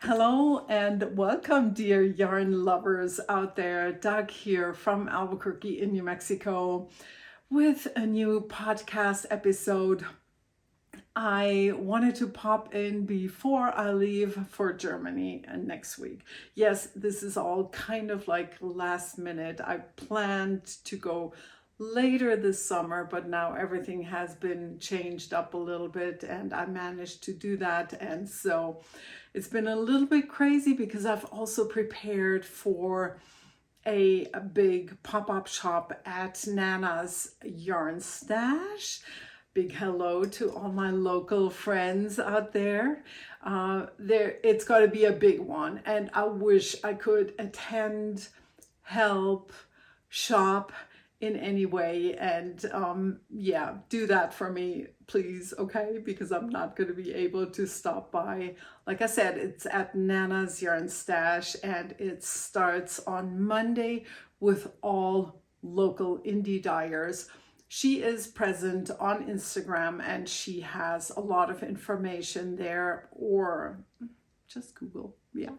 Hello and welcome, dear yarn lovers out there. Doug here from Albuquerque in New Mexico with a new podcast episode. I wanted to pop in before I leave for Germany next week. Yes, this is all kind of like last minute. I planned to go later this summer, but now everything has been changed up a little bit and I managed to do that. And so it's been a little bit crazy because I've also prepared for a big pop-up shop at Nana's Yarn Stash. Big hello to all my local friends out there. It's got to be a big one, and I wish I could attend, help, shop in any way, and yeah, do that for me, please, okay? Because I'm not going to be able to stop by. Like I said, it's at Nana's Yarn Stash, and it starts on Monday with all local indie dyers. She is present on Instagram and she has a lot of information there, or just Google. Yeah.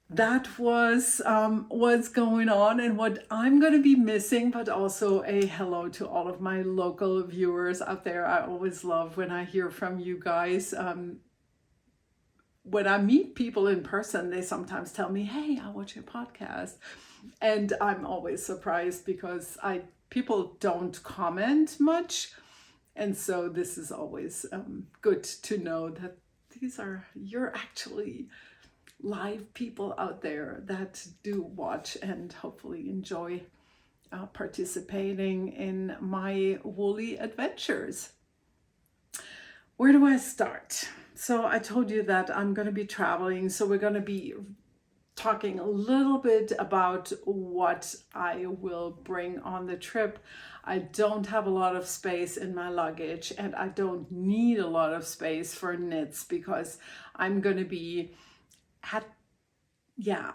That was what's going on and what I'm going to be missing, but also a hello to all of my local viewers out there. I always love when I hear from you guys. When I meet people in person, they sometimes tell me, hey, I watch your podcast. And I'm always surprised because people don't comment much. And so this is always good to know that you're actually live people out there that do watch and hopefully enjoy participating in my woolly adventures. Where do I start? So I told you that I'm going to be traveling, so we're going to be talking a little bit about what I will bring on the trip. I don't have a lot of space in my luggage and I don't need a lot of space for knits because I'm going to be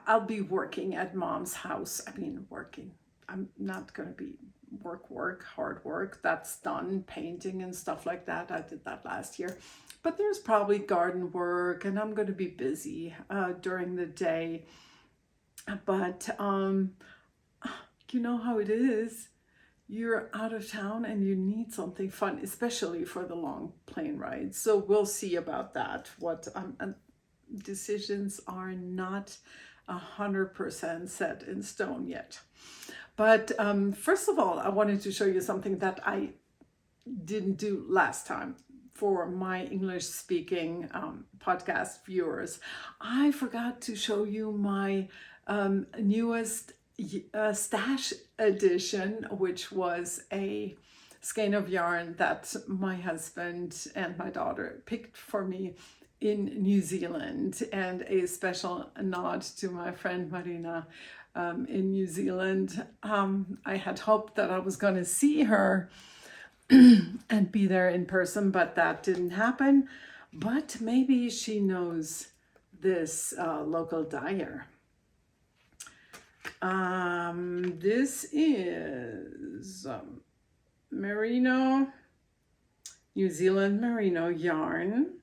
I'll be working at mom's house. Working. I'm not going to be hard work. That's done, painting and stuff like that. I did that last year. But there's probably garden work and I'm going to be busy during the day. But you know how it is. You're out of town and you need something fun, especially for the long plane ride. So we'll see about that. Decisions are not 100% set in stone yet. But first of all, I wanted to show you something that I didn't do last time for my English speaking podcast viewers. I forgot to show you my newest stash edition, which was a skein of yarn that my husband and my daughter picked for me in New Zealand, and a special nod to my friend Marina in New Zealand. I had hoped that I was going to see her and be there in person, but that didn't happen. But maybe she knows this local dyer. This is merino, New Zealand merino yarn.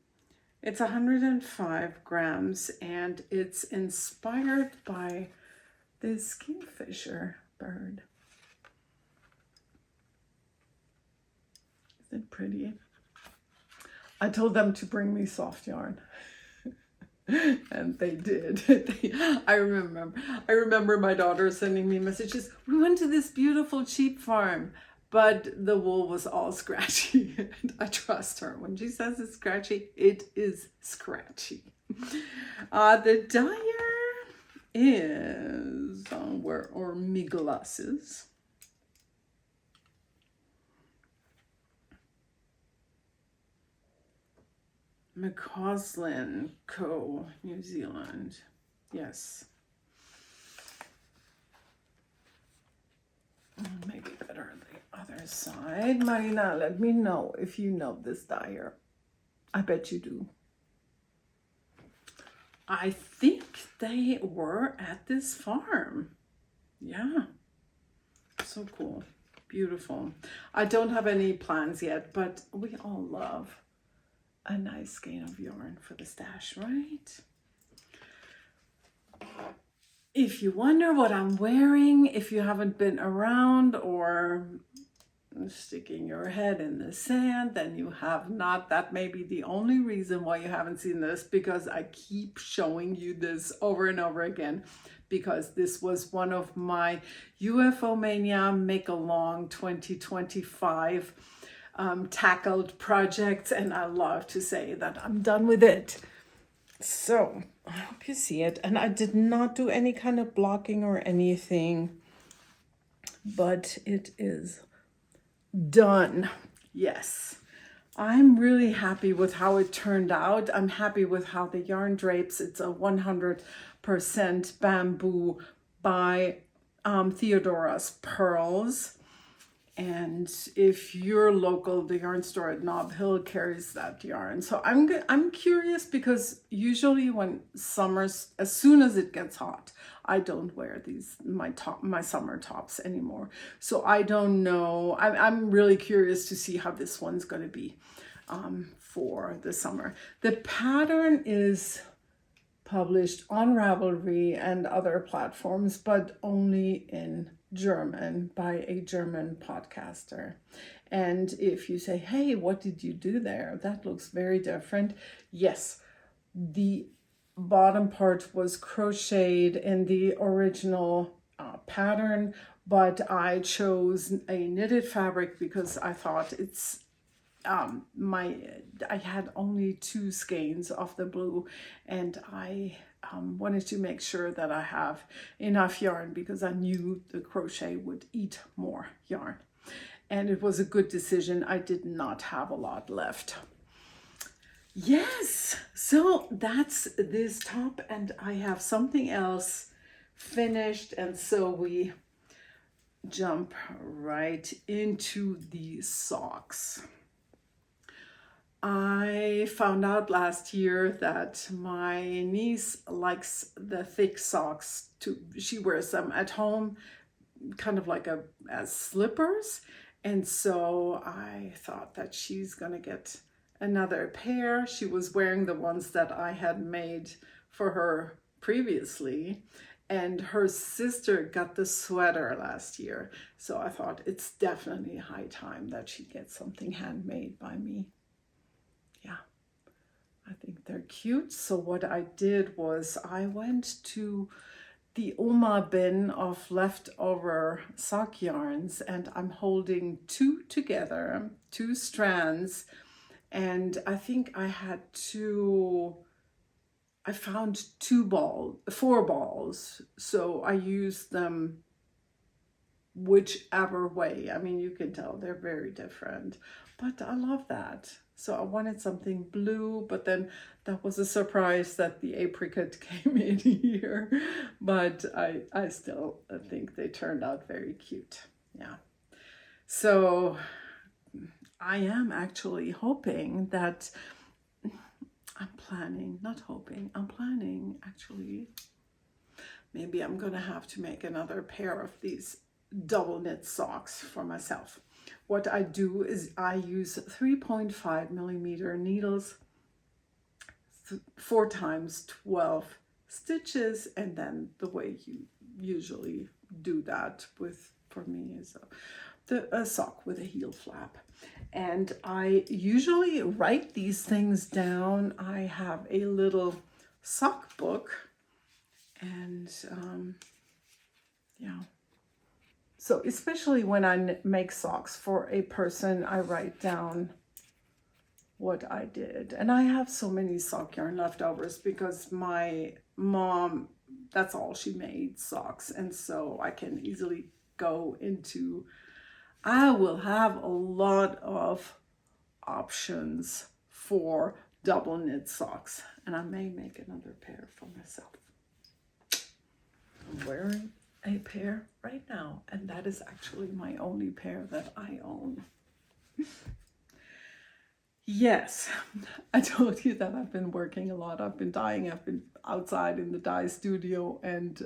It's 105 grams and it's inspired by this kingfisher bird. Isn't it pretty? I told them to bring me soft yarn. And they did. I remember my daughter sending me messages. We went to this beautiful sheep farm, but the wool was all scratchy. And I trust her. When she says it's scratchy, it is scratchy. The dyer is, where are my glasses? McCausland Co., New Zealand. Yes. Maybe better on the other side. Marina, let me know if you know this dyer. I bet you do. I think they were at this farm. Yeah. So cool. Beautiful. I don't have any plans yet, but we all love a nice skein of yarn for the stash, right? If you wonder what I'm wearing, if you haven't been around or sticking your head in the sand, then you have not. That may be the only reason why you haven't seen this, because I keep showing you this over and over again, because this was one of my UFO Mania Make Along 2025 tackled projects, and I love to say that I'm done with it. So I hope you see it. And I did not do any kind of blocking or anything, but it is done. Yes, I'm really happy with how it turned out. I'm happy with how the yarn drapes. It's a 100% bamboo by Theodora's Pearls. And if you're local, the yarn store at Nob Hill carries that yarn. So I'm curious, because usually when summers, as soon as it gets hot, I don't wear my summer tops anymore. So I don't know. I'm really curious to see how this one's going to be for the summer. The pattern is published on Ravelry and other platforms, but only in German by a German podcaster. And if you say, hey, what did you do there? That looks very different. Yes, the bottom part was crocheted in the original pattern, but I chose a knitted fabric because I thought it's I had only 2 skeins of the blue, and I wanted to make sure that I have enough yarn, because I knew the crochet would eat more yarn, and it was a good decision. I did not have a lot left. Yes, so that's this top, and I have something else finished, and so we jump right into the socks. I found out last year that my niece likes the thick socks she wears them at home, kind of like as slippers. And so I thought that she's gonna get another pair. She was wearing the ones that I had made for her previously, and her sister got the sweater last year. So I thought it's definitely high time that she gets something handmade by me. Yeah, I think they're cute. So what I did was I went to the Oma bin of leftover sock yarns, and I'm holding 2 together, 2 strands. And I think I found 4 balls. So I used them whichever way. I mean, you can tell they're very different, but I love that. So I wanted something blue, but then that was a surprise that the apricot came in here. But I still think they turned out very cute. Yeah. So I am actually hoping that, I'm planning actually, maybe I'm gonna have to make another pair of these double knit socks for myself. What I do is I use 3.5 millimeter needles, 4 times 12 stitches, and then the way you usually do that for me is a sock with a heel flap. And I usually write these things down. I have a little sock book, and yeah. So especially when I make socks for a person, I write down what I did. And I have so many sock yarn leftovers because my mom, that's all she made, socks. And so I can easily go into, I will have a lot of options for double knit socks. And I may make another pair for myself. I'm wearing a pair right now, and that is actually my only pair that I own. Yes, I told you that I've been working a lot. I've been dyeing. I've been outside in the dye studio, and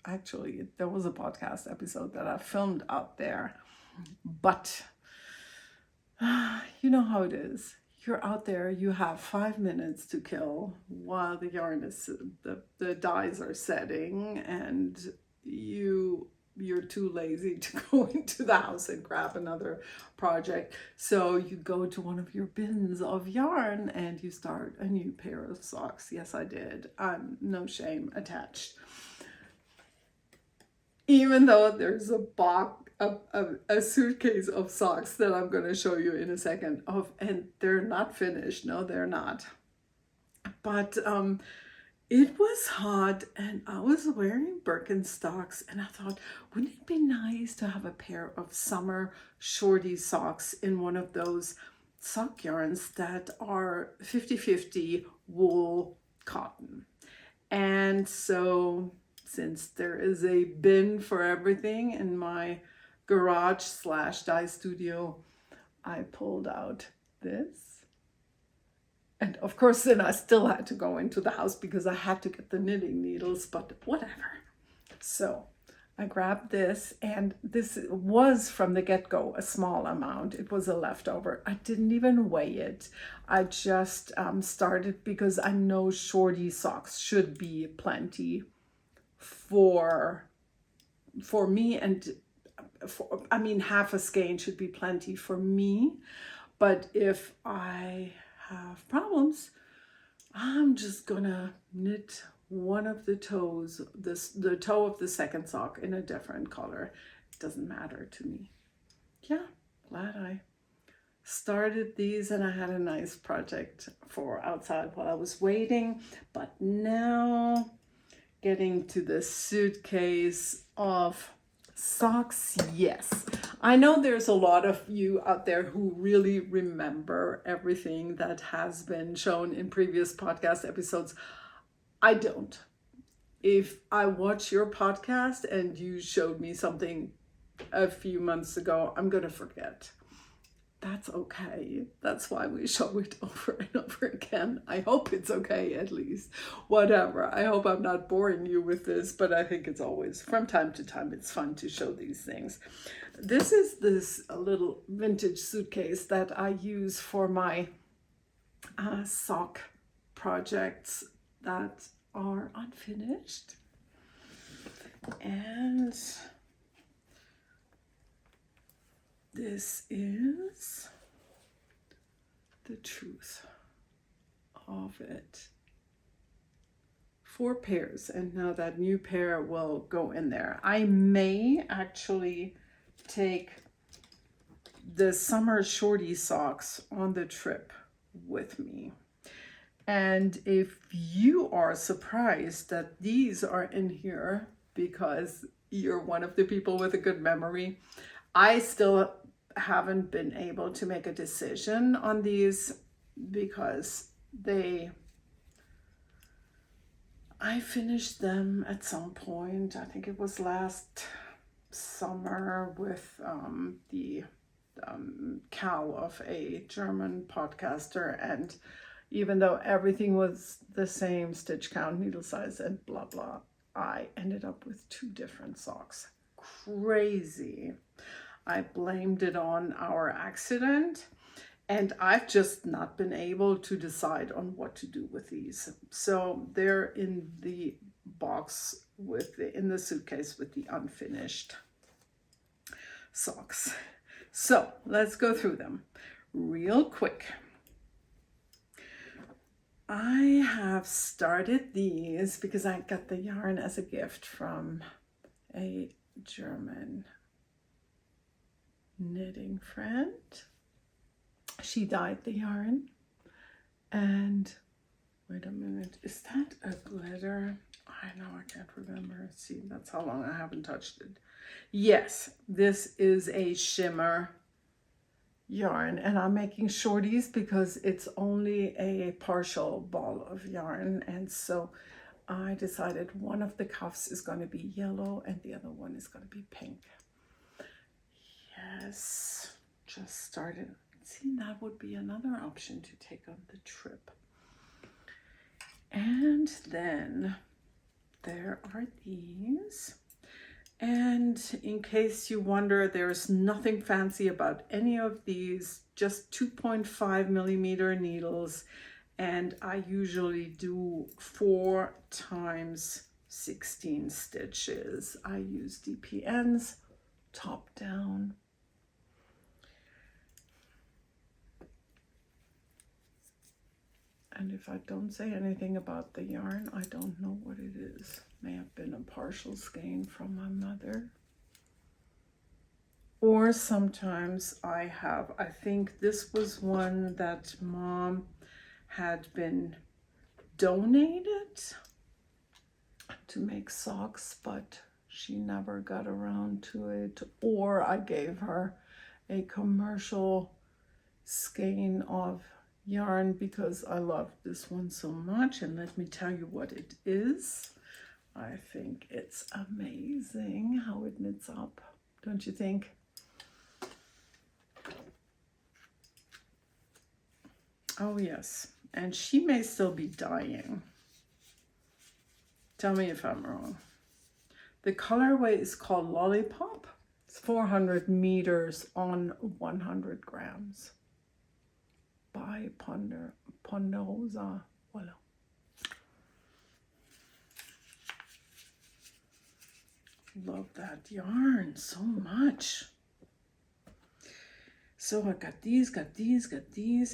actually there was a podcast episode that I filmed out there, but you know how it is. you're out there, you have 5 minutes to kill while the yarn is, the dyes are setting, and you're too lazy to go into the house and grab another project. So you go to one of your bins of yarn and you start a new pair of socks. Yes, I did. No shame attached. Even though there's a box, a suitcase of socks that I'm going to show you in a second of, and they're not finished. No, they're not. But it was hot and I was wearing Birkenstocks, and I thought, wouldn't it be nice to have a pair of summer shorty socks in one of those sock yarns that are 50-50 wool cotton. And so since there is a bin for everything in my garage / dye studio, I pulled out this. And of course, then I still had to go into the house because I had to get the knitting needles, but whatever. So I grabbed this, and this was from the get-go a small amount. It was a leftover. I didn't even weigh it. I just started because I know shorty socks should be plenty for me, and I mean, half a skein should be plenty for me. But if I have problems, I'm just gonna knit one of the toes, the toe of the second sock in a different color. It doesn't matter to me. Yeah, glad I started these, and I had a nice project for outside while I was waiting. But now getting to the suitcase of socks. Yes, I know there's a lot of you out there who really remember everything that has been shown in previous podcast episodes. I don't. If I watch your podcast and you showed me something a few months ago, I'm going to forget. That's okay. That's why we show it over and over again. I hope it's okay, at least. Whatever. I hope I'm not boring you with this, but I think it's always, from time to time, it's fun to show these things. This is this little vintage suitcase that I use for my sock projects that are unfinished. And this is the truth of it. 4 pairs, and now that new pair will go in there. I may actually take the summer shorty socks on the trip with me. And if you are surprised that these are in here because you're one of the people with a good memory, I still haven't been able to make a decision on these because I finished them at some point. I think it was last summer with the cow of a German podcaster, and even though everything was the same stitch count, needle size, and blah blah, I ended up with 2 different socks. Crazy. I blamed it on our accident, and I've just not been able to decide on what to do with these. So they're in the box in the suitcase with the unfinished socks. So let's go through them real quick. I have started these because I got the yarn as a gift from a German knitting friend. She dyed the yarn, and wait a minute, is that a glitter? I know, I can't remember. See, that's how long I haven't touched it. Yes, this is a shimmer yarn, and I'm making shorties because it's only a partial ball of yarn, and so I decided one of the cuffs is going to be yellow and the other one is going to be pink. Yes, just started. See, that would be another option to take on the trip. And then there are these. And in case you wonder, there's nothing fancy about any of these, just 2.5 millimeter needles. And I usually do 4 times 16 stitches. I use DPNs, top down. And if I don't say anything about the yarn, I don't know what it is. May have been a partial skein from my mother. Or sometimes I think this was one that Mom had been donated to make socks, but she never got around to it. Or I gave her a commercial skein of yarn because I love this one so much. And let me tell you what it is. I think it's amazing how it knits up, don't you think? Oh yes, and she may still be dying. Tell me if I'm wrong. The colorway is called Lollipop. It's 400 meters on 100 grams by Ponderosa. Voila. Love that yarn so much. So I got these,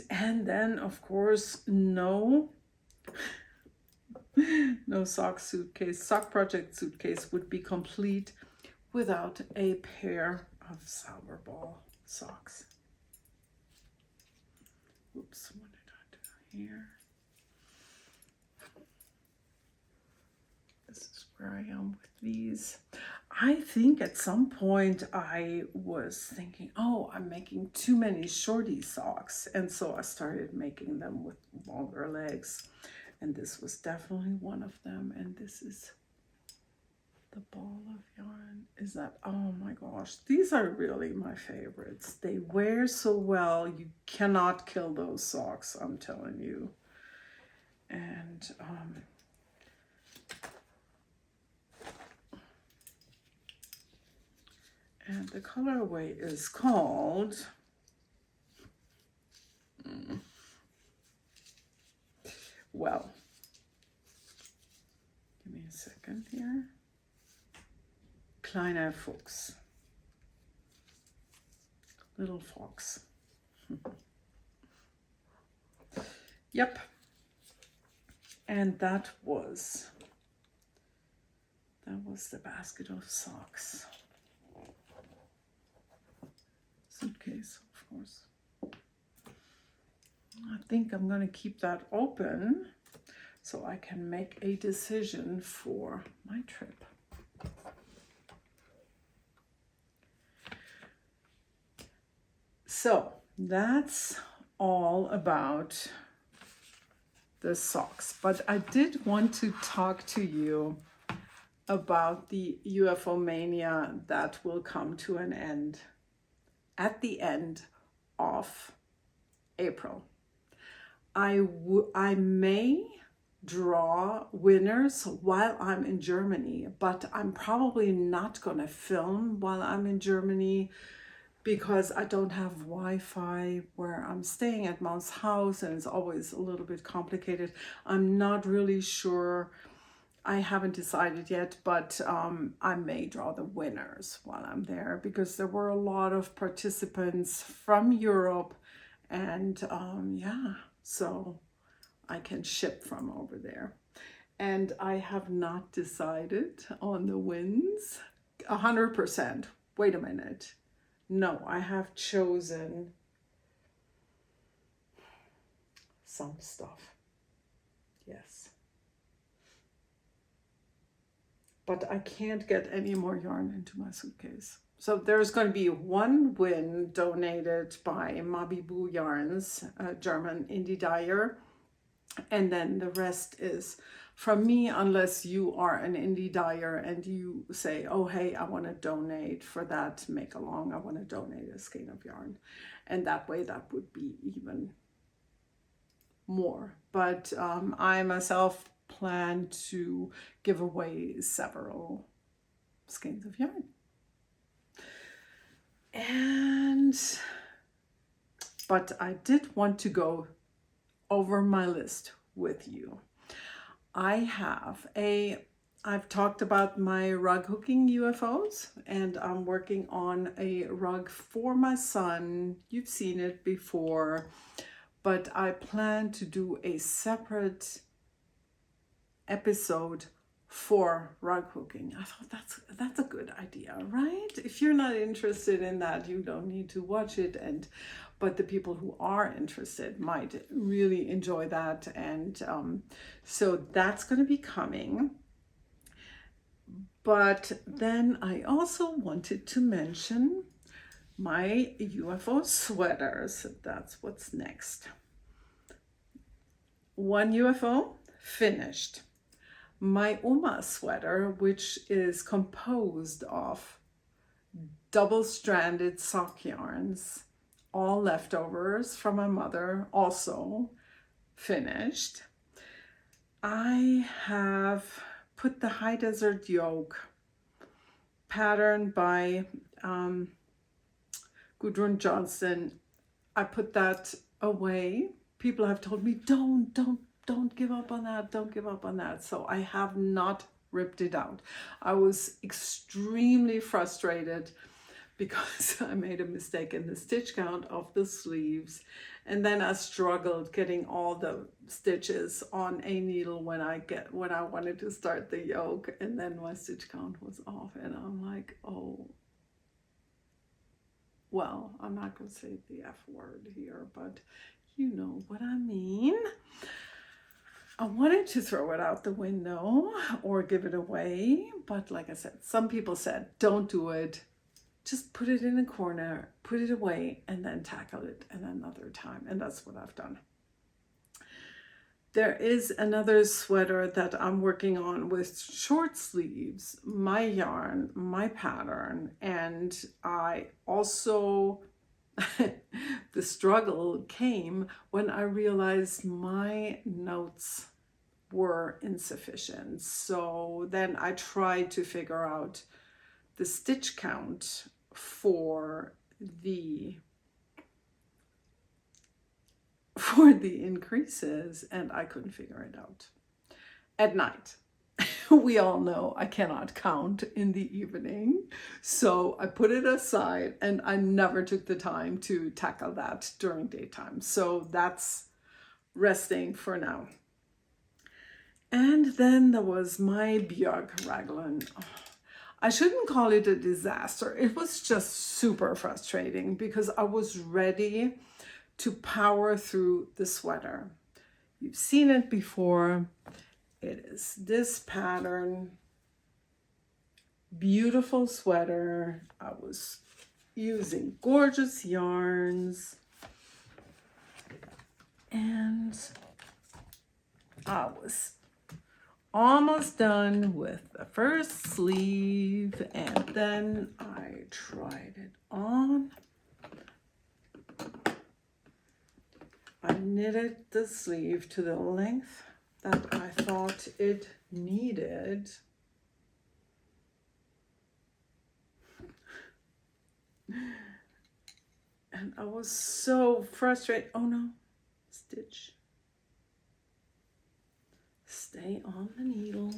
and then of course no sock suitcase. Sock project suitcase would be complete without a pair of sour ball socks. Oops, what did I do here? This is where I am with these. I think at some point I was thinking, oh, I'm making too many shorty socks. And so I started making them with longer legs. And this was definitely one of them. And this is the ball of yarn. Is that, oh my gosh, these are really my favorites. They wear so well. You cannot kill those socks, I'm telling you. And the colorway is called well, give me a second here. Kleiner Fuchs. Little fox. Yep. And that was the basket of socks. Suitcase, of course. I think I'm going to keep that open so I can make a decision for my trip. So that's all about the socks, but I did want to talk to you about the UFO Mania that will come to an end at the end of April. I may draw winners while I'm in Germany, but I'm probably not going to film while I'm in Germany because I don't have Wi-Fi where I'm staying at Mom's house, and it's always a little bit complicated. I'm not really sure. I haven't decided yet, but I may draw the winners while I'm there because there were a lot of participants from Europe, and yeah, so I can ship from over there. And I have not decided on the wins 100%. Wait a minute. No, I have chosen some stuff. Yes. But I can't get any more yarn into my suitcase. So there's going to be one win donated by Mabiboo Yarns, a German indie dyer. And then the rest is from me, unless you are an indie dyer and you say, oh, hey, I want to donate for that make along. I want to donate a skein of yarn. And that way that would be even more. But I myself plan to give away several skeins of yarn. But I did want to go over my list with you. I've talked about my rug hooking UFOs, and I'm working on a rug for my son. You've seen it before, but I plan to do a separate episode for rug hooking. I thought that's a good idea, right? If you're not interested in that, you don't need to watch it, but the people who are interested might really enjoy that, and so that's going to be coming. But then I also wanted to mention my UFO sweaters. That's what's next. One UFO finished. My Uma sweater, which is composed of double-stranded sock yarns, all leftovers from my mother, also finished. I have put the High Desert Yoke pattern by Gudrun Johnson. I put that away. People have told me, don't give up on that, don't give up on that. So I have not ripped it out. I was extremely frustrated because I made a mistake in the stitch count of the sleeves, and then I struggled getting all the stitches on a needle when I wanted to start the yoke, and then my stitch count was off, and I'm like, oh, well, I'm not going to say the F word here, but you know what I mean. I wanted to throw it out the window or give it away, but like I said, some people said, don't do it. Just put it in a corner, put it away, and then tackle it another time. And that's what I've done. There is another sweater that I'm working on with short sleeves, my yarn, my pattern, and I also, the struggle came when I realized my notes were insufficient. So then I tried to figure out the stitch count for the increases, and I couldn't figure it out. At night, we all know I cannot count in the evening, so I put it aside and I never took the time to tackle that during daytime. So that's resting for now. And then there was my Björk raglan. I shouldn't call it a disaster. It was just super frustrating because I was ready to power through the sweater. You've seen it before. It is this pattern. Beautiful sweater. I was using gorgeous yarns. And I was almost done with the first sleeve, and then I tried it on. I knitted the sleeve to the length that I thought it needed. And I was so frustrated. Oh no, stitch. Stay on the needle.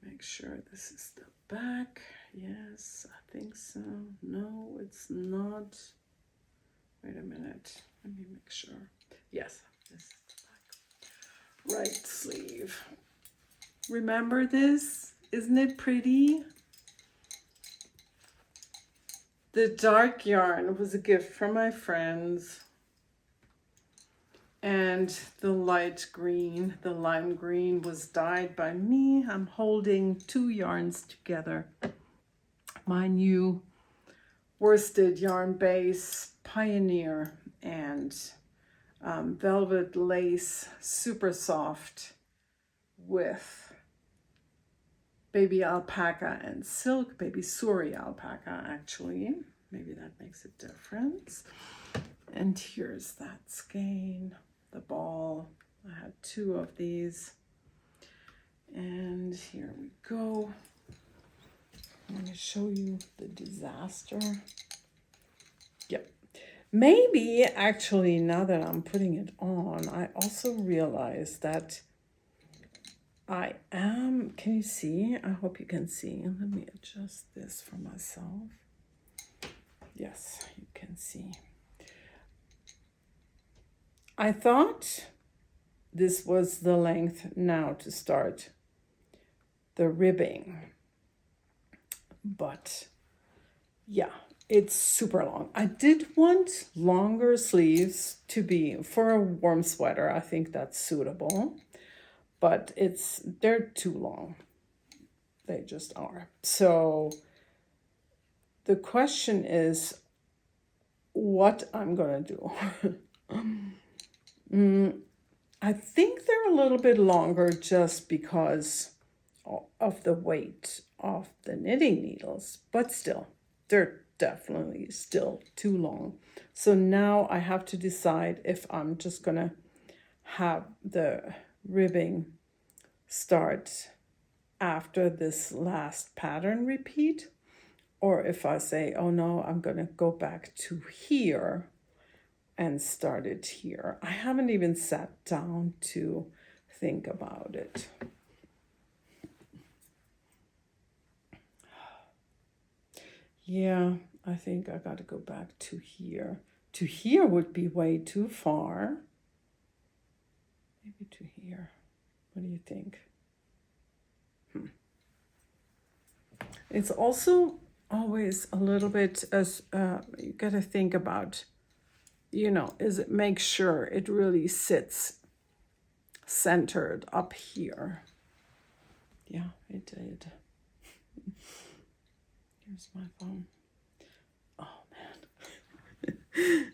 Make sure this is the back. Yes, I think so. No, it's not. Wait a minute. Let me make sure. Yes, this is the back. Right sleeve. Remember this? Isn't it pretty? The dark yarn was a gift from my friends. And the light green, the lime green, was dyed by me. I'm holding two yarns together. My new worsted yarn base, Pioneer, and velvet lace, super soft, with baby alpaca and silk, baby Suri alpaca actually. Maybe that makes a difference. And here's that skein. The ball. I had two of these, And here we go. I'm going to show you the disaster. Yep. Maybe actually now that I'm putting it on, I also realize that I am, can you see? I hope you can see. Let me adjust this for myself. Yes, you can see. I thought this was the length now to start the ribbing. But yeah, it's super long. I did want longer sleeves to be for a warm sweater. I think that's suitable, but they're too long. They just are. So the question is what I'm gonna do. I think they're a little bit longer just because of the weight of the knitting needles, but still, they're definitely still too long. So now I have to decide if I'm just gonna have the ribbing start after this last pattern repeat, or if I say, oh no, I'm gonna go back to here and start it here. I haven't even sat down to think about it. Yeah, I think I got to go back to here. To here would be way too far. Maybe to here. What do you think? It's also always a little bit as you got to think about, make sure it really sits centered up here. Yeah, it did. Here's my phone. Oh man.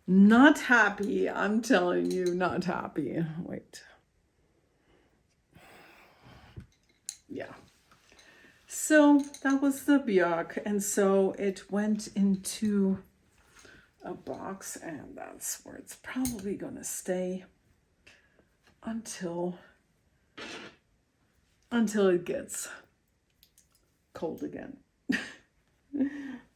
Not happy. I'm telling you, not happy. Wait. Yeah. So that was the björk, and so it went into a box, and that's where it's probably gonna stay until it gets cold again.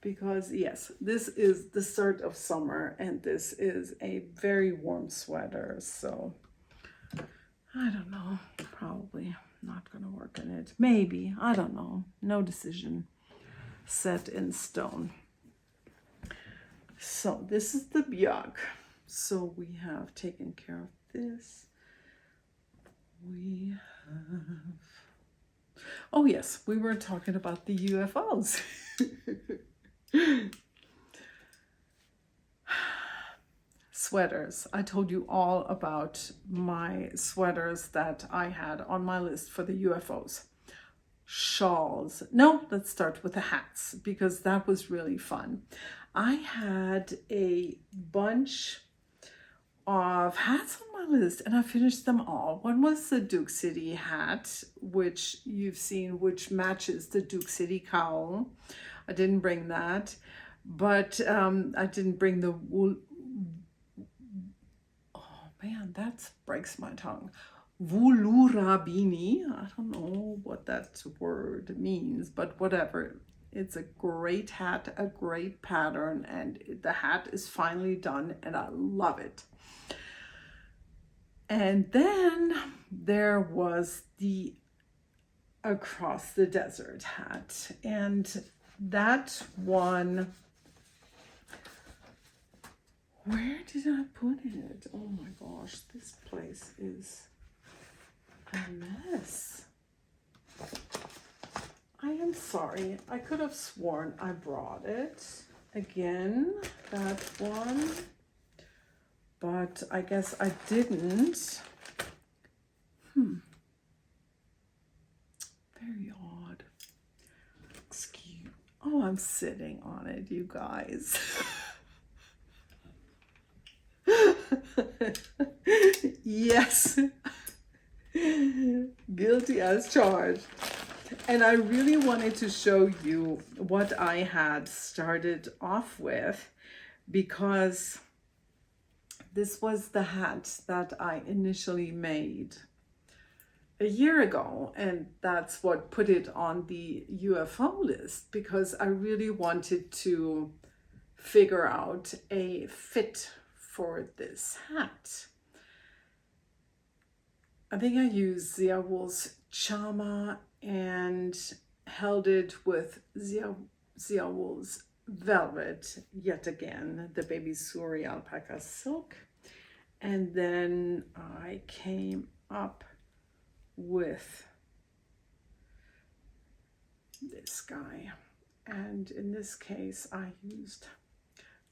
Because yes, this is the start of summer, and this is a very warm sweater, so I don't know, probably not gonna work in it. Maybe, I don't know, no decision set in stone. So this is the björk. So we have taken care of this. We have, oh yes, we were talking about the UFOs. Sweaters. I told you all about my sweaters that I had on my list for the UFOs. Shawls. No, let's start with the hats, because that was really fun. I had a bunch of hats on my list and I finished them all. One was the Duke City hat, which you've seen, which matches the Duke City cowl. I didn't bring that, but I didn't bring the wool. Oh man, that breaks my tongue. Woolurabini. I don't know what that word means, but whatever. It's a great hat, a great pattern, and the hat is finally done and I love it. And then there was the Across the Desert hat, and that one, where did I put it? Oh my gosh, this place is a mess. I am sorry. I could have sworn I brought it. Again, that one. But I guess I didn't. Very odd. Excuse. Oh, I'm sitting on it, you guys. Yes. Guilty as charged. And I really wanted to show you what I had started off with, because this was the hat that I initially made. a year ago, and that's what put it on the UFO list, because I really wanted to figure out a fit for this hat. I think I used ziawoolz chama and held it with ziawoolz velvet, yet again, the baby suri alpaca silk. And then I came up with this guy. And in this case, I used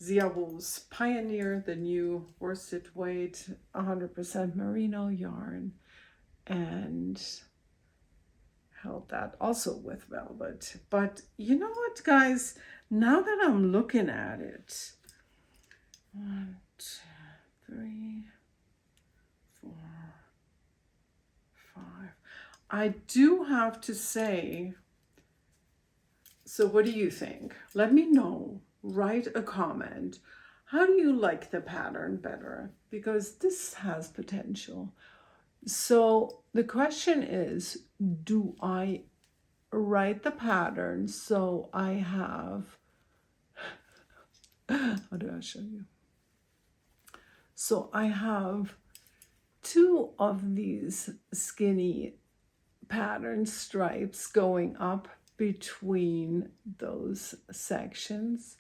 ziawoolz Pioneer, the new worsted weight, 100% merino yarn, and held that also with velvet. But you know what, guys? Now that I'm looking at it, 1, 2, 3, 4, 5. I do have to say, so what do you think? Let me know. Write a comment. How do you like the pattern better? Because this has potential. So the question is, do I write the pattern so I have, how do I show you? So I have 2 of these skinny pattern stripes going up between those sections,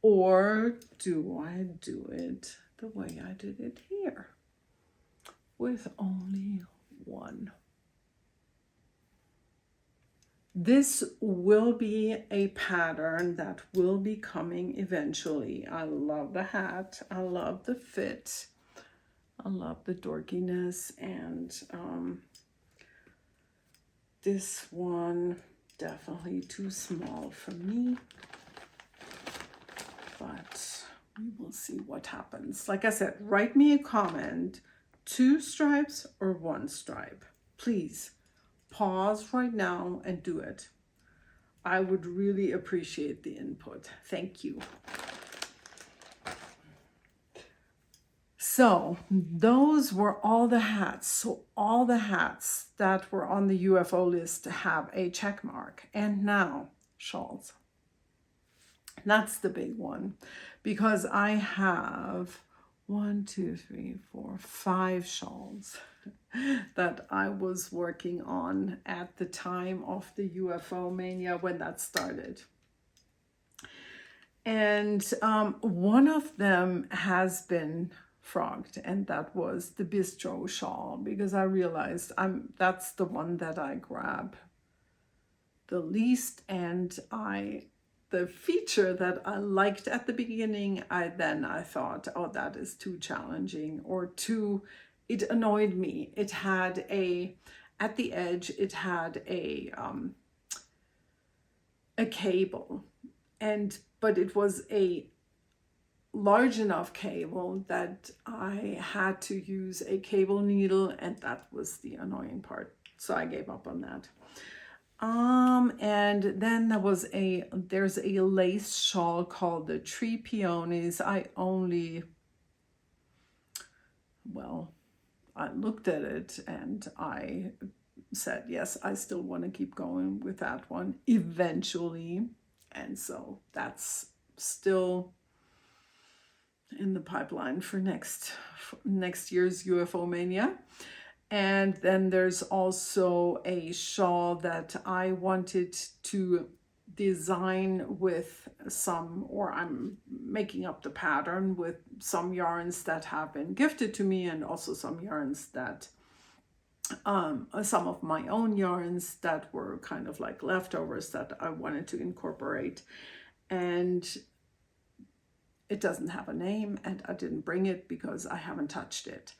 or do I do it the way I did it here with only 1? This will be a pattern that will be coming eventually. I love the hat, I love the fit, I love the dorkiness, and this one definitely too small for me, but we will see what happens. Like I said, write me a comment, 2 stripes or 1 stripe. Please pause right now and do it. I would really appreciate the input. Thank you. So those were all the hats. So all the hats that were on the UFO list have a check mark. And now shawls. That's the big one, because I have 1, 2, 3, 4, 5 shawls that I was working on at the time of the UFO Mania when that started. And one of them has been frogged, and that was the bistro shawl, because I realized that's the one that I grab the least, and the feature that I liked at the beginning, I thought, oh, that is too challenging, or it annoyed me. It had at the edge, it had a cable, but it was a large enough cable that I had to use a cable needle, and that was the annoying part. So I gave up on that. And then there's a lace shawl called the Tree Peonies. I looked at it and I said, yes, I still want to keep going with that one eventually. And so that's still in the pipeline for next year's UFO Mania. And then there's also a shawl that I wanted to design with I'm making up the pattern with some yarns that have been gifted to me, and also some yarns that, some of my own yarns that were kind of like leftovers that I wanted to incorporate. And it doesn't have a name, and I didn't bring it because I haven't touched it.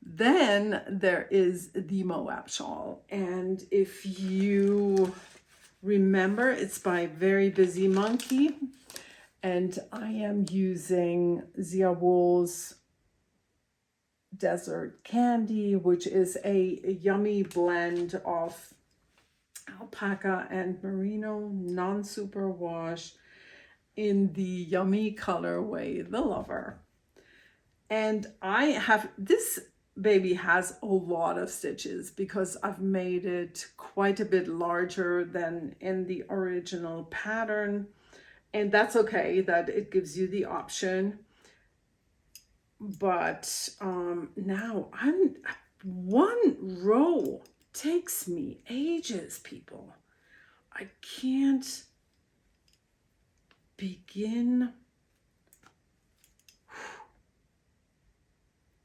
Then there is the Moab shawl, and if you remember, it's by Very Busy Monkey, and I am using ziawoolz Desert Candy, which is a yummy blend of alpaca and merino, non-superwash, in the yummy colorway, the Lover. And I have this baby has a lot of stitches because I've made it quite a bit larger than in the original pattern, and that's okay that it gives you the option. But now one row takes me ages, people. I can't begin.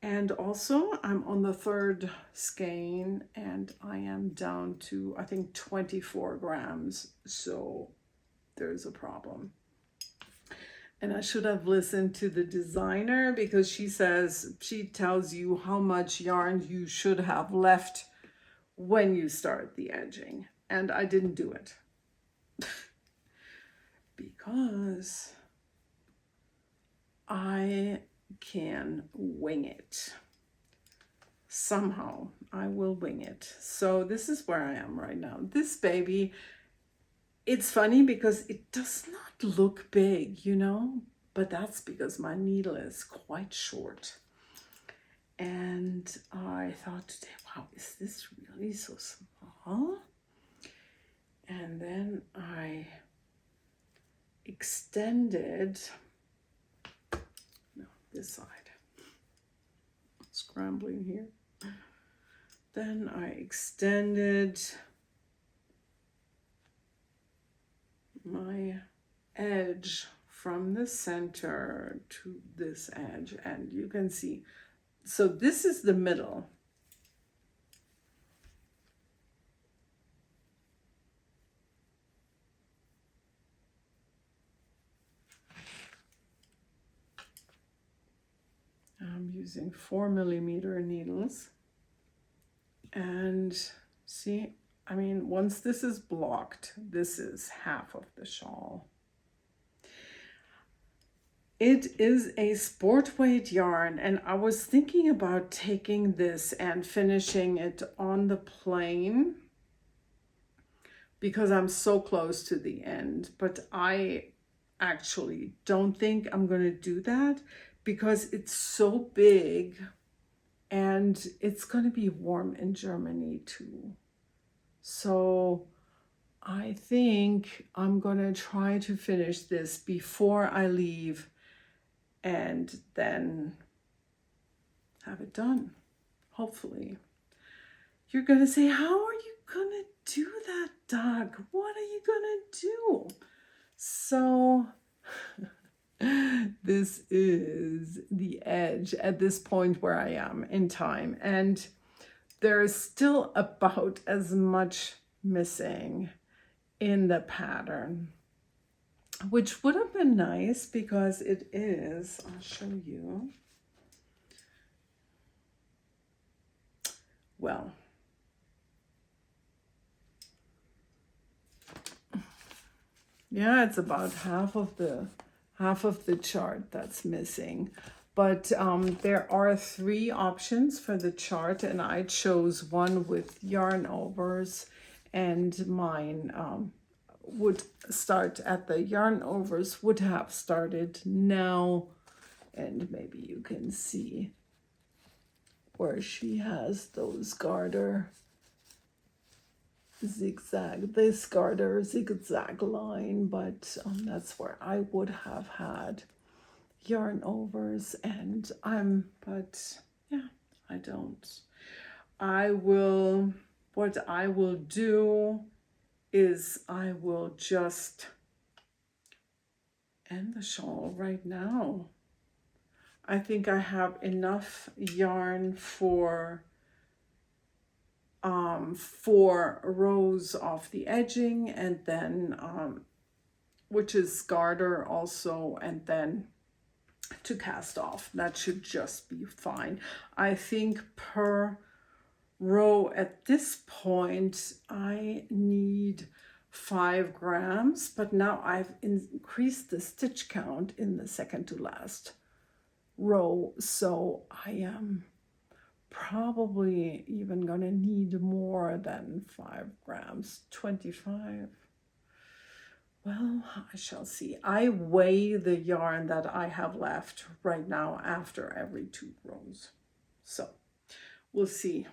And also I'm on the third skein and I am down to, I think, 24 grams. So there's a problem. And I should have listened to the designer, because she tells you how much yarn you should have left when you start the edging. And I didn't do it because I can wing it. Somehow I will wing it. So this is where I am right now. This baby, it's funny because it does not look big, you know, but that's because my needle is quite short. And I thought today, wow, is this really so small? And then I extended, no, this side, scrambling here. Then I extended my edge from the center to this edge, and you can see, so this is the middle. I'm using 4mm needles, and see, I mean, once this is blocked, this is half of the shawl. It is a sport weight yarn, and I was thinking about taking this and finishing it on the plain because I'm so close to the end, but I actually don't think I'm going to do that because it's so big and it's going to be warm in Germany too. So I think I'm going to try to finish this before I leave and then have it done, hopefully. You're going to say, how are you going to do that, Doug? What are you going to do? So this is the edge at this point where I am in time. And there is still about as much missing in the pattern, which would have been nice because it is, I'll show you. Well, yeah, it's about half of the chart that's missing. But there are 3 options for the chart, and I chose one with yarn overs, and mine would start at the yarn overs, would have started now, and maybe you can see where she has those garter zigzag, this garter zigzag line, but that's where I would have had yarn overs, and but yeah, I don't. What I will do is I will just end the shawl right now. I think I have enough yarn for 4 rows off the edging, and then which is garter also, and then to cast off. That should just be fine. I think per row at this point I need 5 grams, but now I've increased the stitch count in the second to last row, so I am probably even gonna need more than 5 grams, 25. Well, I shall see. I weigh the yarn that I have left right now after every 2 rows. So We'll see.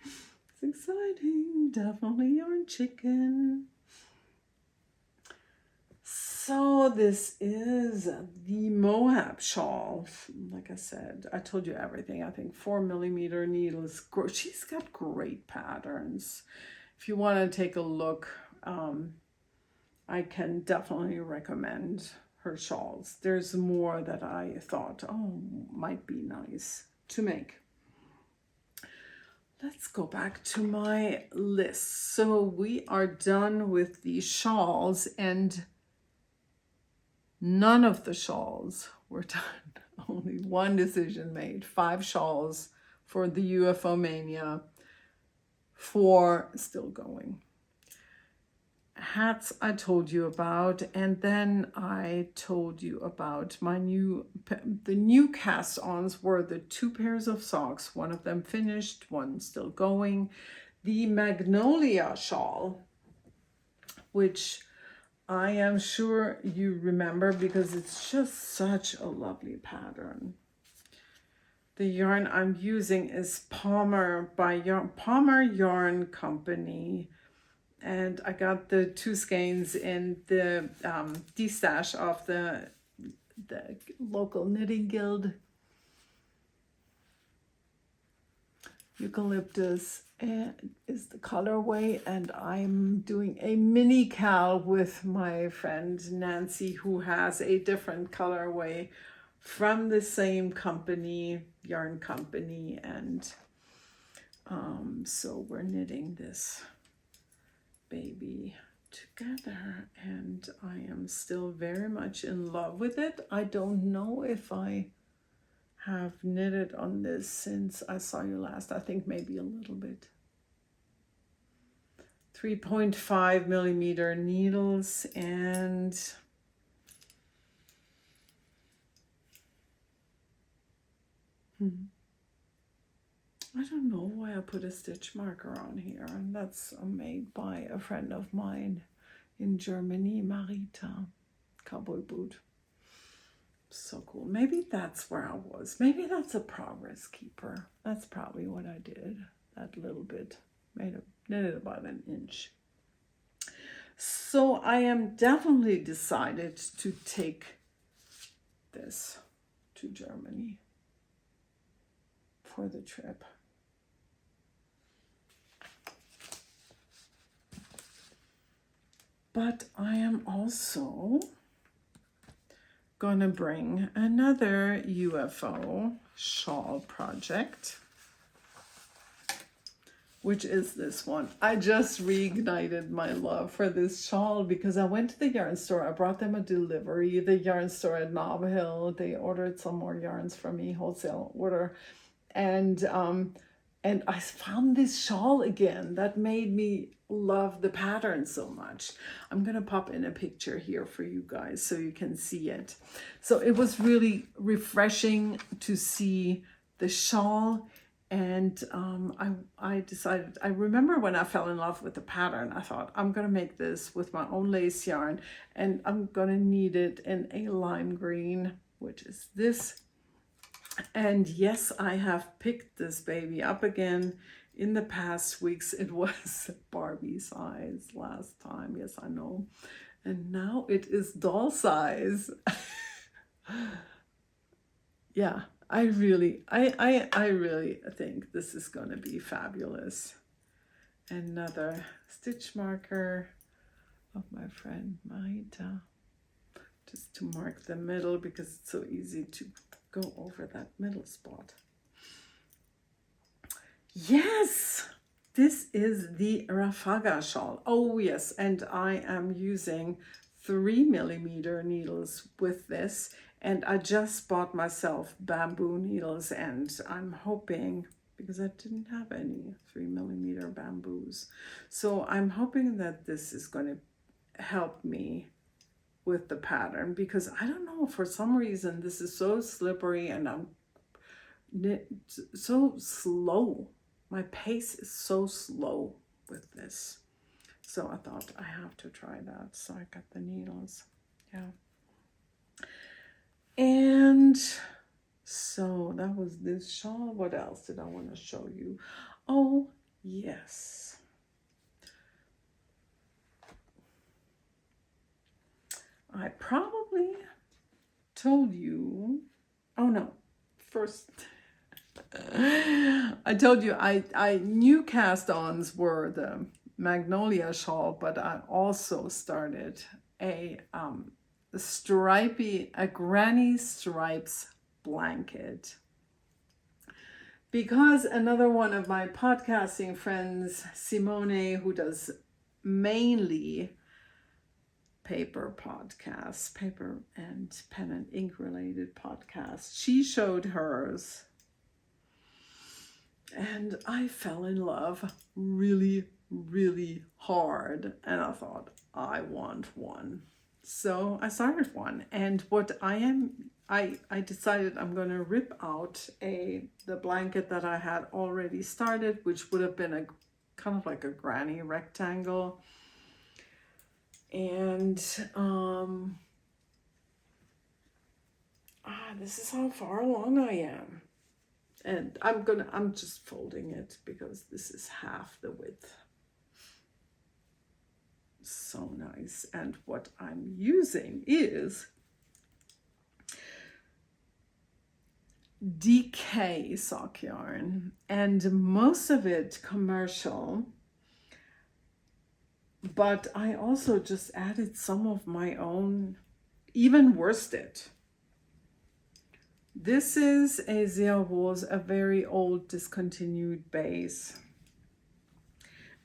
It's exciting. Definitely yarn chicken. So this is the Moab shawl. Like I said, I told you everything. I think 4mm needles. She's got great patterns. If you want to take a look, I can definitely recommend her shawls. There's more that I thought, oh, might be nice to make. Let's go back to my list. So we are done with the shawls, and none of the shawls were done. Only one decision made. 5 shawls for the UFO Mania. 4 still going. Hats I told you about, and then I told you about the new cast-ons were the 2 pairs of socks. One of them finished, one still going. The Magnolia shawl, which I am sure you remember because it's just such a lovely pattern. The yarn I'm using is Palmer by Palmer Yarn Company. And I got the 2 skeins in the de-stash of the local knitting guild. Eucalyptus is the colorway, and I'm doing a mini cal with my friend Nancy, who has a different colorway from the same company, yarn company, and so we're knitting this baby together, and I am still very much in love with it. I don't know if I have knitted on this since I saw you last. I think maybe a little bit. 3.5mm needles, and I don't know why I put a stitch marker on here, and that's made by a friend of mine in Germany, Marita. Cowboy boot. So cool. Maybe that's where I was. Maybe that's a progress keeper. That's probably what I did. That little bit. Knitted about an inch. So I am definitely decided to take this to Germany for the trip. But I am also gonna bring another UFO shawl project, which is this one. I just reignited my love for this shawl because I went to the yarn store. I brought them a delivery. The yarn store at Nob Hill, they ordered some more yarns from me, wholesale order. And I found this shawl again that made me love the pattern so much. I'm gonna pop in a picture here for you guys so you can see it. So it was really refreshing to see the shawl, and I decided, I remember when I fell in love with the pattern, I thought I'm gonna make this with my own lace yarn, and I'm gonna knit it in a lime green, which is this. And yes, I have picked this baby up again in the past weeks. It was Barbie size last time, yes, I know. And now it is doll size. Yeah, I really think this is going to be fabulous. Another stitch marker of my friend Marita, just to mark the middle because it's so easy to go over that middle spot. Yes, this is the Rafaga shawl. Oh yes, and I am using 3mm needles with this, and I just bought myself bamboo needles, and I'm hoping, because I didn't have any 3mm bamboos, so I'm hoping that this is going to help me with the pattern, because I don't know, for some reason this is so slippery and I'm so slow. My pace is so slow with this. So I thought I have to try that. So I got the needles. Yeah. And So that was this shawl. What else did I want to show you? Oh, yes. I probably told you, oh no, first I told you I knew cast-ons were the Magnolia shawl, but I also started a granny stripes blanket, because another one of my podcasting friends, Simone, who does mainly paper podcasts, paper and pen and ink related podcasts, she showed hers and I fell in love really, really hard, and I thought, I want one. So I started one, and what I decided I'm going to rip out the blanket that I had already started, which would have been a kind of like a granny rectangle. And this is how far along I am. And I'm just folding it because this is half the width. So nice. And what I'm using is DK sock yarn, and most of it commercial, but I also just added some of my own, even worsted. This is a ziawoolz, a very old discontinued base.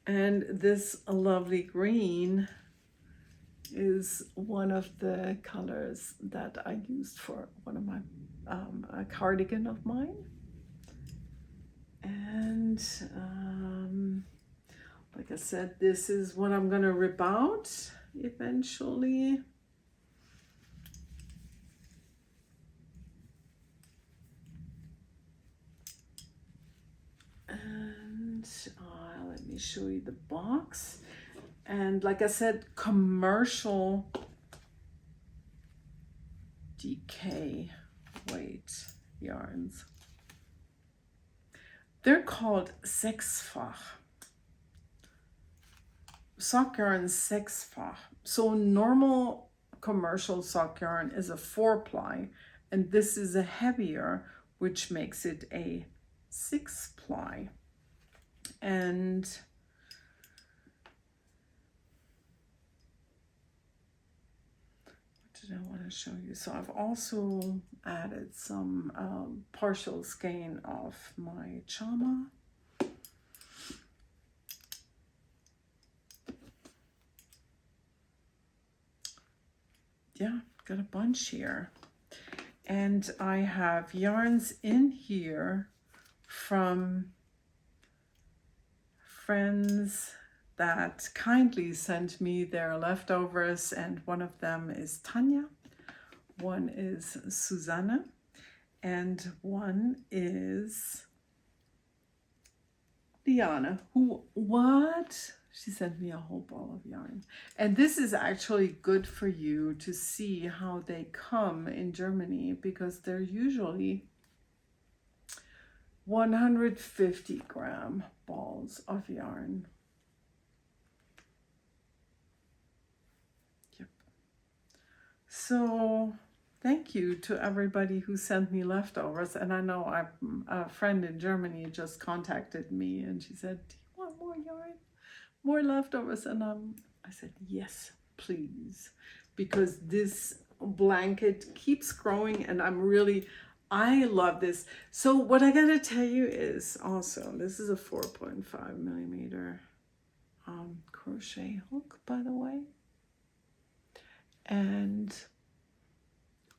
And this lovely green is one of the colors that I used for one of my a cardigan of mine. And like I said, this is what I'm gonna rip out eventually. And let me show you the box. And like I said, commercial DK weight yarns. They're called sechsfach. Sock yarn sechsfach. So normal commercial sock yarn is a 4-ply, and this is a heavier, which makes it a 6-ply. And what did I want to show you? So I've also added some partial skein of my chama. Yeah, got a bunch here. And I have yarns in here from friends that kindly sent me their leftovers, and one of them is Tanya, one is Susanna, and one is Liana, she sent me a whole ball of yarn. And this is actually good for you to see how they come in Germany, because they're usually 150-gram balls of yarn. Yep. So thank you to everybody who sent me leftovers. And I know a friend in Germany just contacted me and she said, do you want more yarn? More leftovers? And I said, yes, please. Because this blanket keeps growing, and I love this. So what I gotta tell you is also, this is a 4.5 millimeter crochet hook, by the way. And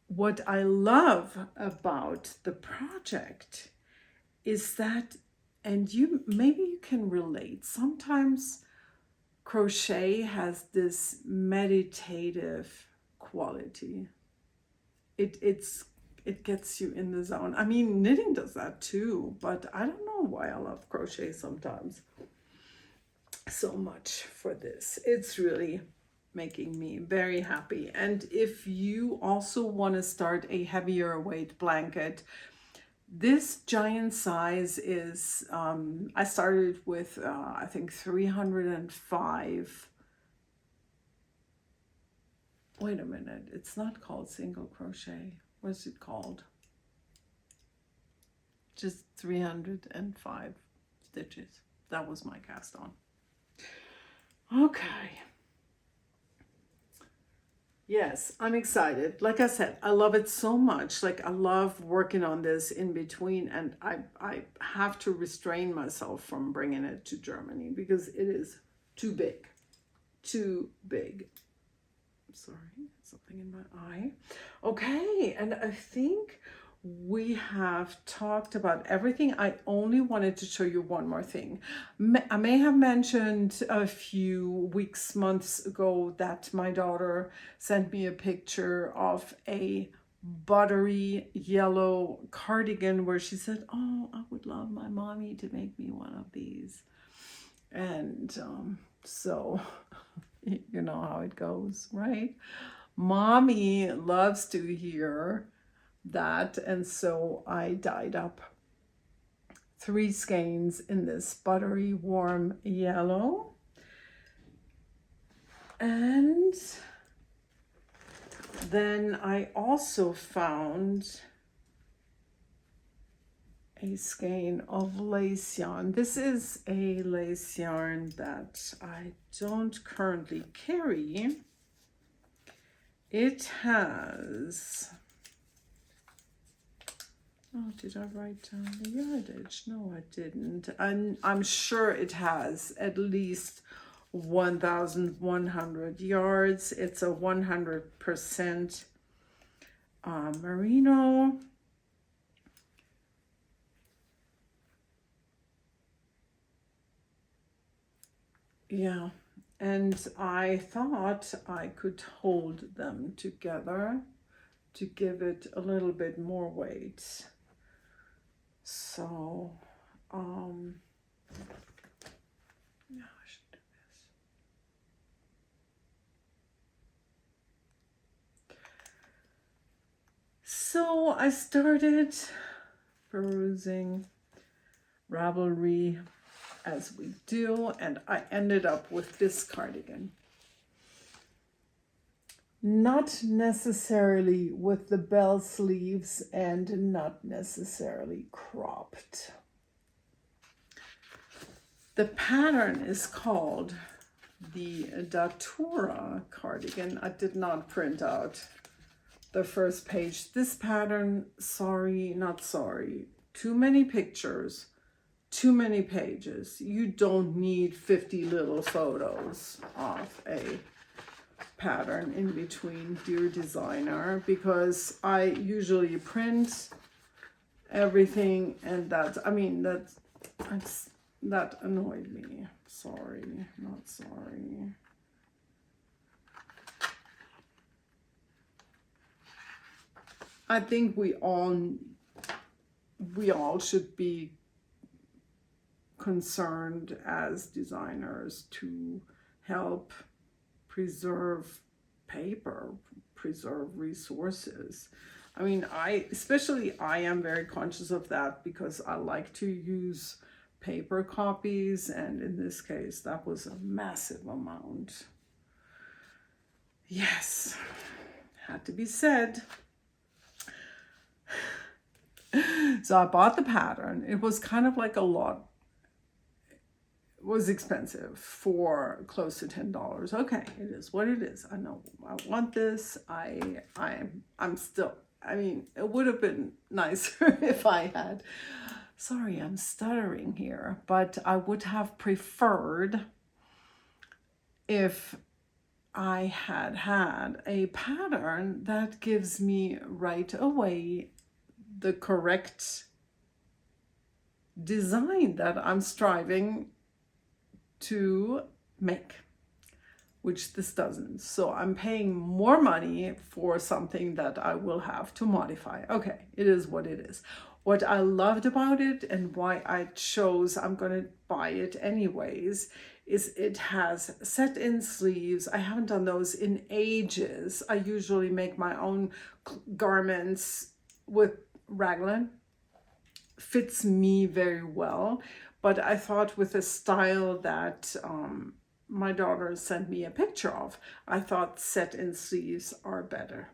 what I love about the project is that, and maybe you can relate, sometimes crochet has this meditative quality. It gets you in the zone. I mean, knitting does that too, but I don't know why I love crochet sometimes so much for this. It's really making me very happy. And if you also want to start a heavier weight blanket, This giant size is, I started with, I think 305. Wait a minute, it's not called single crochet. What's it called? Just 305 stitches. That was my cast on. Okay. Yes, I'm excited. Like I said, I love it so much. Like, I love working on this in between, and I have to restrain myself from bringing it to Germany because it is too big. Too big. Sorry, something in my eye. Okay, and I think we have talked about everything. I only wanted to show you one more thing. I may have mentioned a few weeks, months ago that my daughter sent me a picture of a buttery yellow cardigan where she said, oh, I would love my mommy to make me one of these. And so you know how it goes, right? Mommy loves to hear that, and so I dyed up 3 skeins in this buttery warm yellow, and then I also found a skein of lace yarn. This is a lace yarn that I don't currently carry. It has, oh, did I write down the yardage? No, I didn't. I'm sure it has at least 1,100 yards. It's a 100% merino. Yeah, and I thought I could hold them together to give it a little bit more weight. So, yeah, I should do this. So I started perusing Ravelry as we do, and I ended up with this cardigan. Not necessarily with the bell sleeves and not necessarily cropped. The pattern is called the Datura cardigan. I did not print out the first page. This pattern, sorry, not sorry, too many pictures, too many pages. You don't need 50 little photos of a pattern in between, dear designer, because I usually print everything, and that annoyed me. Sorry, not sorry. I think we all should be concerned as designers to help preserve paper, preserve resources. I mean, I am very conscious of that because I like to use paper copies, and in this case that was a massive amount. Yes, had to be said. So I bought the pattern. It was kind of like a lot. It was expensive for close to $10. Okay, it is what it is. I know I want this. I'm still, I mean, it would have been nicer if I had, sorry, I'm stuttering here, but I would have preferred if I had had a pattern that gives me right away the correct design that I'm striving to make, which this doesn't. So I'm paying more money for something that I will have to modify. Okay, it is what it is. What I loved about it and why I chose I'm going to buy it anyways is it has set-in sleeves. I haven't done those in ages. I usually make my own garments with raglan, fits me very well. But I thought with the style that my daughter sent me a picture of, I thought set-in sleeves are better.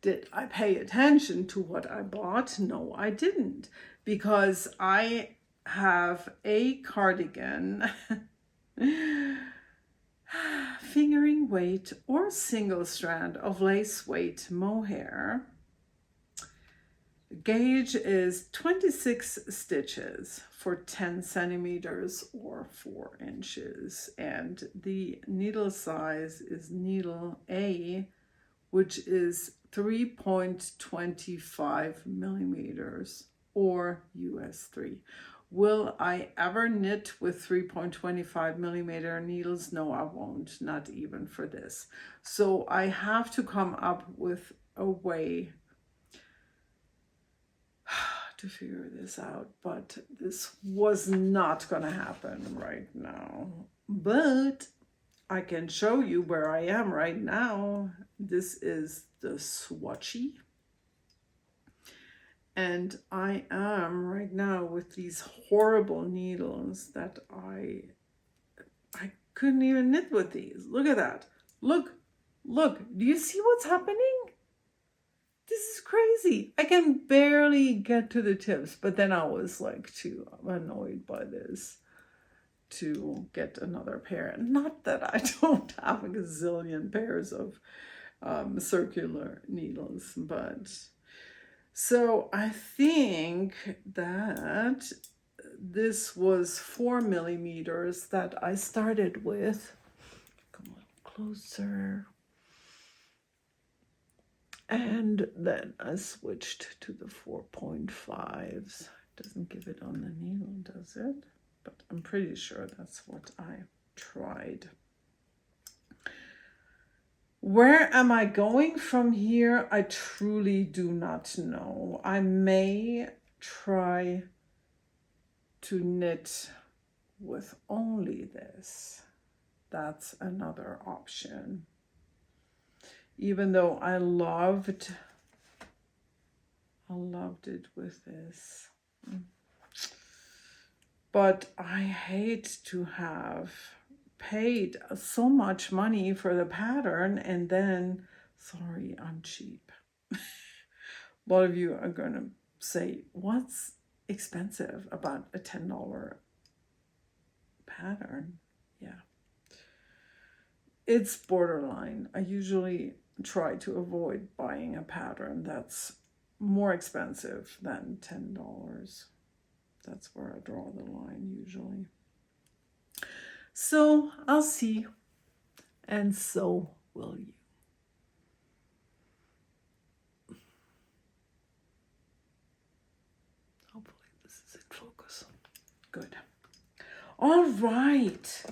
Did I pay attention to what I bought? No, I didn't, because I have a cardigan, fingering weight or single strand of lace weight mohair. Gauge is 26 stitches for 10 centimeters or 4 inches. And the needle size is needle A, which is 3.25 millimeters or US 3. Will I ever knit with 3.25 millimeter needles? No, I won't, not even for this. So I have to come up with a way to figure this out, but this was not gonna happen right now. But I can show you where I am right now. This is the swatchy. And I am right now with these horrible needles that I couldn't even knit with these. Look at that. Look. Do you see what's happening? This is crazy. I can barely get to the tips, but then I was like too annoyed by this to get another pair. Not that I don't have a gazillion pairs of circular needles, but so I think that this was 4 millimeters that I started with. Come on, closer. And then I switched to the 4.5s. Doesn't give it on the needle, does it? But I'm pretty sure that's what I tried. Where am I going from here? I truly do not know. I may try to knit with only this. That's another option. Even though I loved it with this. But I hate to have paid so much money for the pattern and then, sorry, I'm cheap. A lot of you are going to say, what's expensive about a $10 pattern? Yeah. It's borderline. I usually try to avoid buying a pattern that's more expensive than $10. That's where I draw the line usually. So I'll see, and so will you. Hopefully this is in focus. Good. All right.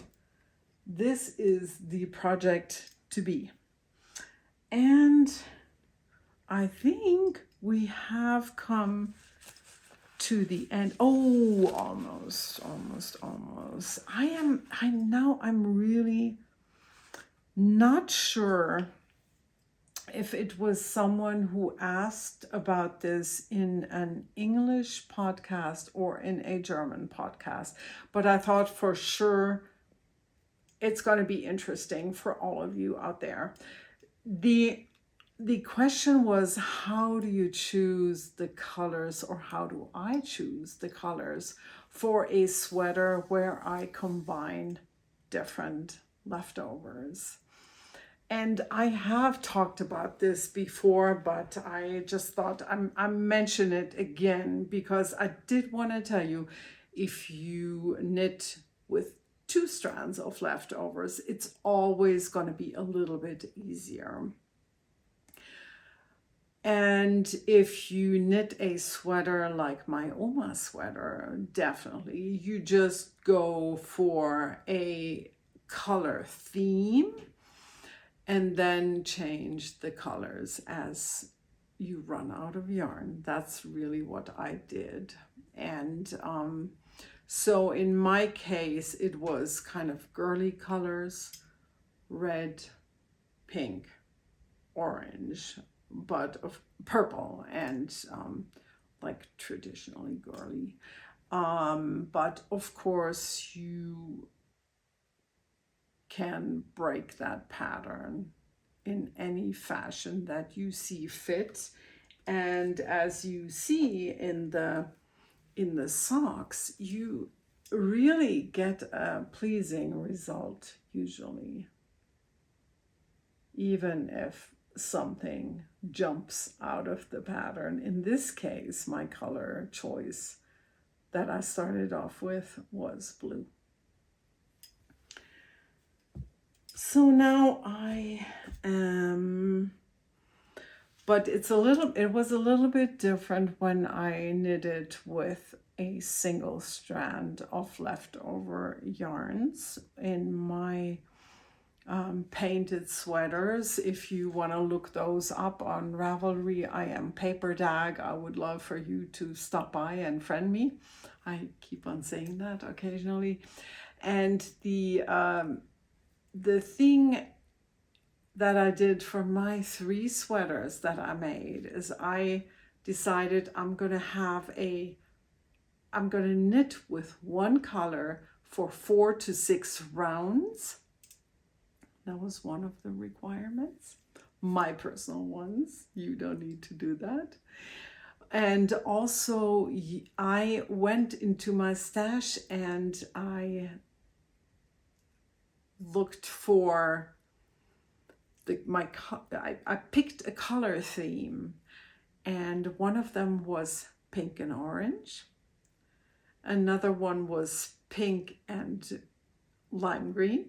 This is the project to be. And I think we have come to the end. Oh, almost. I'm really not sure if it was someone who asked about this in an English podcast or in a German podcast, but I thought for sure it's going to be interesting for all of you out there. The question was, how do you choose the colors, or how do I choose the colors for a sweater where I combine different leftovers? And I have talked about this before, but I just thought I mention it again because I did want to tell you, if you knit with 2 strands of leftovers, it's always going to be a little bit easier. And if you knit a sweater like my Oma sweater, definitely you just go for a color theme and then change the colors as you run out of yarn. That's really what I did. And so in my case, it was kind of girly colors, red, pink, orange, but of purple and like traditionally girly. But of course you can break that pattern in any fashion that you see fit. And as you see in the socks, you really get a pleasing result usually, even if something jumps out of the pattern. In this case, my color choice that I started off with was blue. So now I am, but it was a little bit different when I knitted with a single strand of leftover yarns in my painted sweaters. If you want to look those up on Ravelry, I am PAPERDAG. I would love for you to stop by and friend me. I keep on saying that occasionally. And the thing that I did for my 3 sweaters that I made is I decided I'm going to knit with one color for 4 to 6 rounds. That was one of the requirements, my personal ones. You don't need to do that. And also I went into my stash and I looked for I picked a color theme, and one of them was pink and orange. Another one was pink and lime green.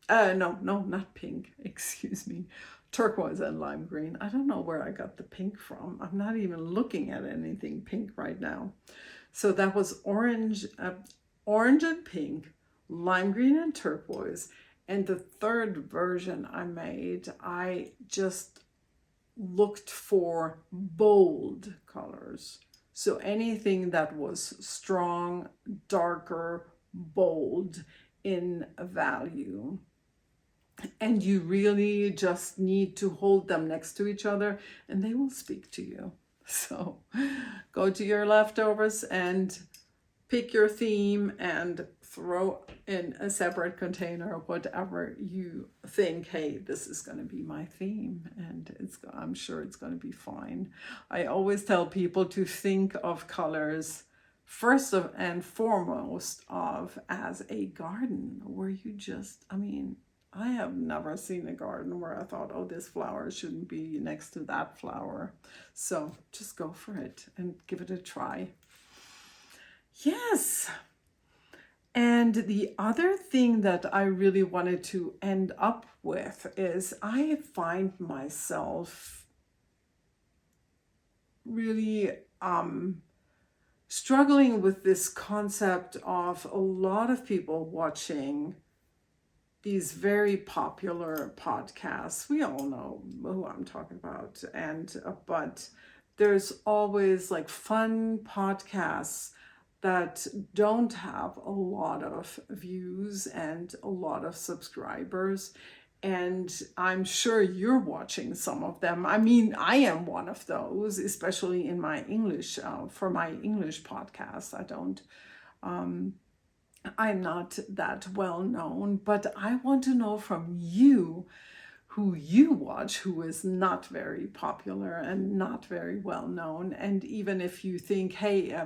No, not pink, excuse me. Turquoise and lime green. I don't know where I got the pink from. I'm not even looking at anything pink right now. So that was orange and pink, lime green and turquoise. And the third version I made, I just looked for bold colors. So anything that was strong, darker, bold in value. And you really just need to hold them next to each other and they will speak to you. So go to your leftovers and pick your theme and throw in a separate container whatever you think, hey, this is going to be my theme, and I'm sure it's going to be fine. I always tell people to think of colors first and foremost as a garden where you just, I have never seen a garden where I thought, oh, this flower shouldn't be next to that flower. So just go for it and give it a try. Yes. And the other thing that I really wanted to end up with is I find myself really struggling with this concept of a lot of people watching these very popular podcasts. We all know who I'm talking about, but there's always like fun podcasts that don't have a lot of views and a lot of subscribers. And I'm sure you're watching some of them. I am one of those, especially in my English, for my English podcast. I'm not that well known, but I want to know from you who you watch, who is not very popular and not very well known. And even if you think, hey,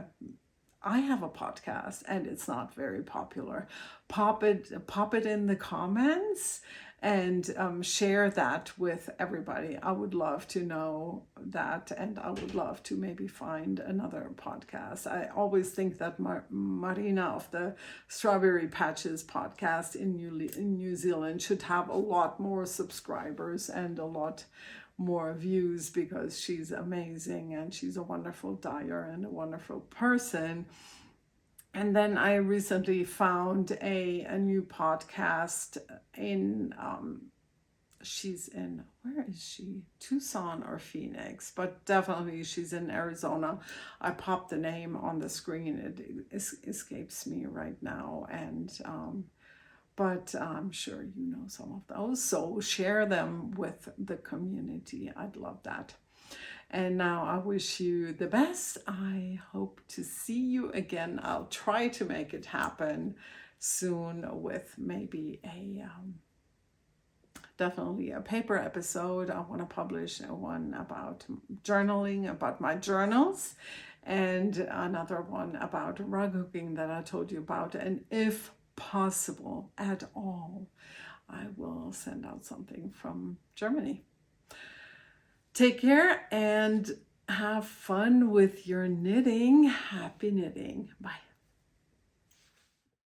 I have a podcast and it's not very popular, pop it in the comments and share that with everybody. I would love to know that, and I would love to maybe find another podcast. I always think that Marina of the Strawberry Patches podcast in New Zealand should have a lot more subscribers and a lot more views, because she's amazing and she's a wonderful dyer and a wonderful person. And then I recently found a new podcast in, she's in, where is she? Tucson or Phoenix, but definitely she's in Arizona. I popped the name on the screen. It escapes me right now. But I'm sure you know some of those. So share them with the community. I'd love that. And now I wish you the best. I hope to see you again. I'll try to make it happen soon with maybe a definitely a paper episode. I want to publish one about journaling, about my journals, and another one about rug hooking that I told you about. And if possible at all, I will send out something from Germany. Take care and have fun with your knitting. Happy knitting. Bye.